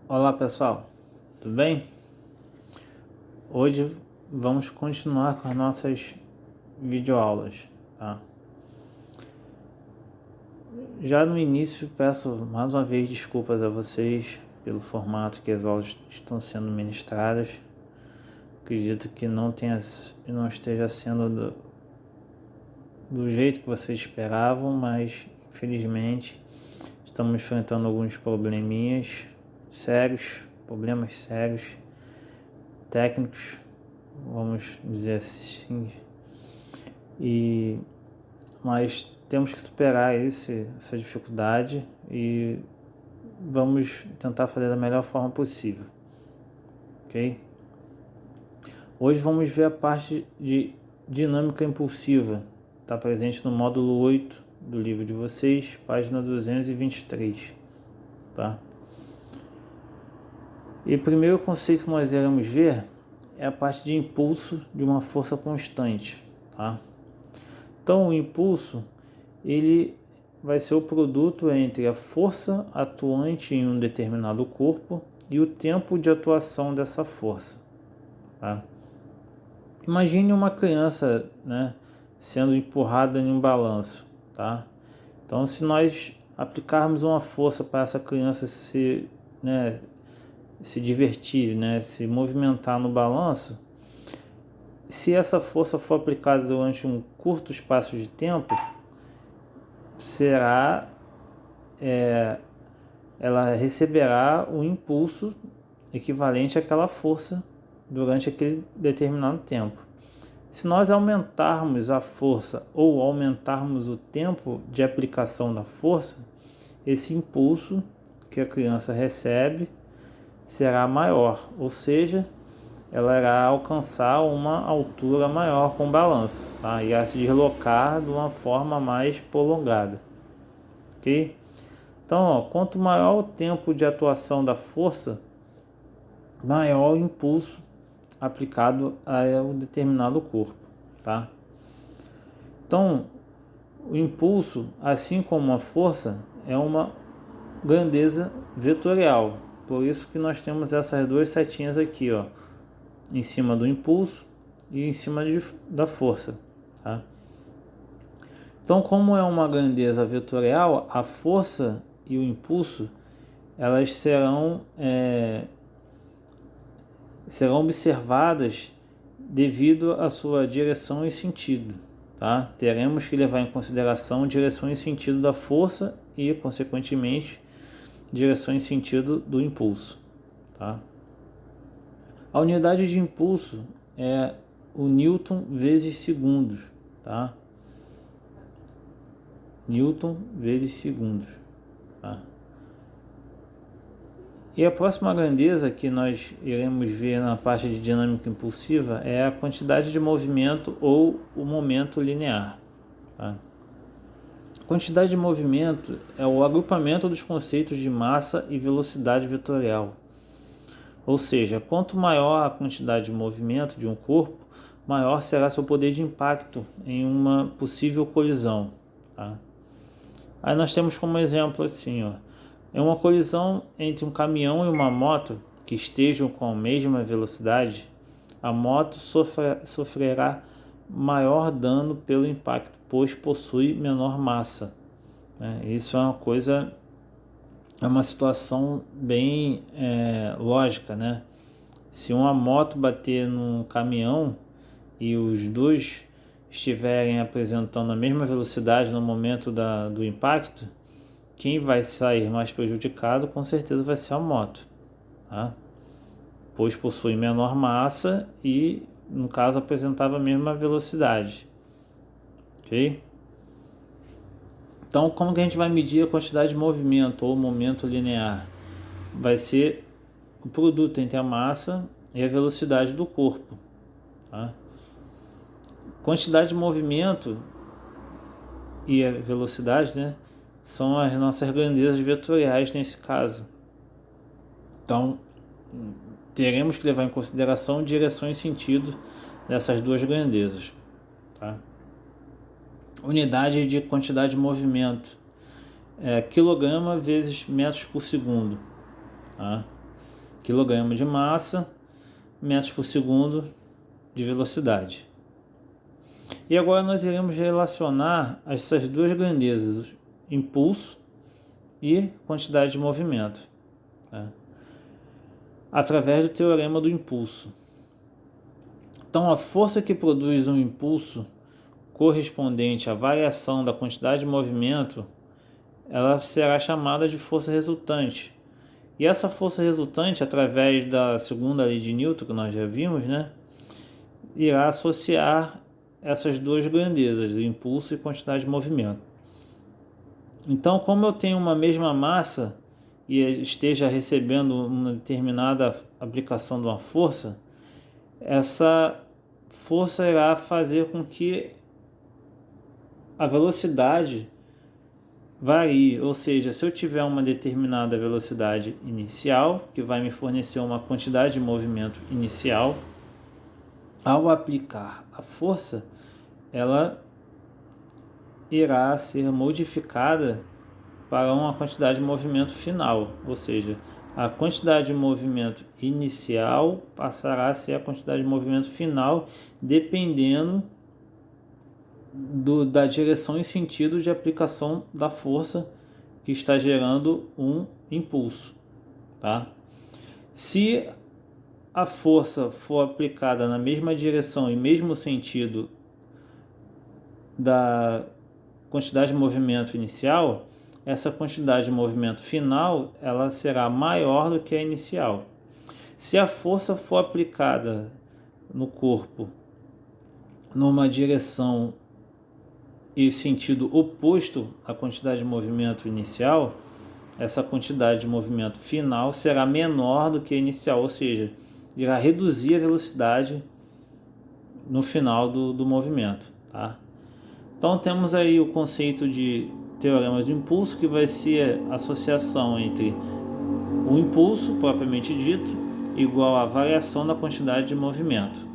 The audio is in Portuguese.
Olá pessoal, tudo bem? Hoje vamos continuar com as nossas videoaulas, tá? Já no início peço mais uma vez desculpas a vocês pelo formato que as aulas estão sendo ministradas. Acredito que não esteja sendo do jeito que vocês esperavam, mas infelizmente estamos enfrentando alguns problemas sérios, técnicos, vamos dizer assim, mas temos que superar essa dificuldade e vamos tentar fazer da melhor forma possível, ok? Hoje vamos ver a parte de dinâmica impulsiva, está presente no módulo 8 do livro de vocês, página 223, tá? E o primeiro conceito que nós iremos ver é a parte de impulso de uma força constante, tá? Então, o impulso, ele vai ser o produto entre a força atuante em um determinado corpo e o tempo de atuação dessa força, tá? Imagine uma criança, né, sendo empurrada em um balanço, tá? Então, se nós aplicarmos uma força para essa criança se divertir, né, se movimentar no balanço, se essa força for aplicada durante um curto espaço de tempo, será ela receberá um impulso equivalente àquela força durante aquele determinado tempo. Se nós aumentarmos a força ou aumentarmos o tempo de aplicação da força, esse impulso que a criança recebe será maior, ou seja, ela irá alcançar uma altura maior com o balanço, tá? Irá se deslocar de uma forma mais prolongada, ok? Então, quanto maior o tempo de atuação da força, maior o impulso aplicado a um determinado corpo, tá? Então, o impulso, assim como a força, é uma grandeza vetorial. Por isso que nós temos essas duas setinhas aqui, ó, em cima do impulso e em cima da força, tá? Então, como é uma grandeza vetorial, a força e o impulso elas serão observadas devido à sua direção e sentido, tá? Teremos que levar em consideração direção e sentido da força e, consequentemente, direção e sentido do impulso, tá? A unidade de impulso é o Newton vezes segundos, tá? Newton vezes segundos, tá? E a próxima grandeza que nós iremos ver na parte de dinâmica impulsiva é a quantidade de movimento ou o momento linear, tá? Quantidade de movimento é o agrupamento dos conceitos de massa e velocidade vetorial. Ou seja, quanto maior a quantidade de movimento de um corpo, maior será seu poder de impacto em uma possível colisão, tá? Aí nós temos como exemplo assim, ó, é uma colisão entre um caminhão e uma moto que estejam com a mesma velocidade, a moto sofrerá maior dano pelo impacto, pois possui menor massa, né? Isso é uma situação bem lógica, né? Se uma moto bater num caminhão e os dois estiverem apresentando a mesma velocidade no momento do impacto, quem vai sair mais prejudicado com certeza vai ser a moto, tá? Pois possui menor massa e, no caso, apresentava a mesma velocidade, ok? Então, como que a gente vai medir a quantidade de movimento ou momento linear? Vai ser o produto entre a massa e a velocidade do corpo, tá? Quantidade de movimento e a velocidade, né, são as nossas grandezas vetoriais nesse caso. Então, teremos que levar em consideração direção e sentido dessas duas grandezas, tá? Unidade de quantidade de movimento é quilograma vezes metros por segundo, tá? quilograma de massa, metros por segundo de velocidade. E agora nós iremos relacionar essas duas grandezas, impulso e quantidade de movimento, tá? Através do teorema do impulso. Então, a força que produz um impulso correspondente à variação da quantidade de movimento, ela será chamada de força resultante. E essa força resultante, através da segunda lei de Newton, que nós já vimos, né, irá associar essas duas grandezas, o impulso e quantidade de movimento. Então, como eu tenho uma mesma massa e esteja recebendo uma determinada aplicação de uma força, essa força irá fazer com que a velocidade varie, ou seja, se eu tiver uma determinada velocidade inicial, que vai me fornecer uma quantidade de movimento inicial, ao aplicar a força, ela irá ser modificada para uma quantidade de movimento final, ou seja, a quantidade de movimento inicial passará a ser a quantidade de movimento final, dependendo da direção e sentido de aplicação da força que está gerando um impulso, tá? Se a força for aplicada na mesma direção e mesmo sentido da quantidade de movimento inicial, essa quantidade de movimento final ela será maior do que a inicial. Se a força for aplicada no corpo numa direção e sentido oposto à quantidade de movimento inicial, essa quantidade de movimento final será menor do que a inicial, ou seja, irá reduzir a velocidade no final do movimento, tá? Então temos aí o conceito de teorema de impulso, que vai ser a associação entre o impulso propriamente dito igual à variação da quantidade de movimento.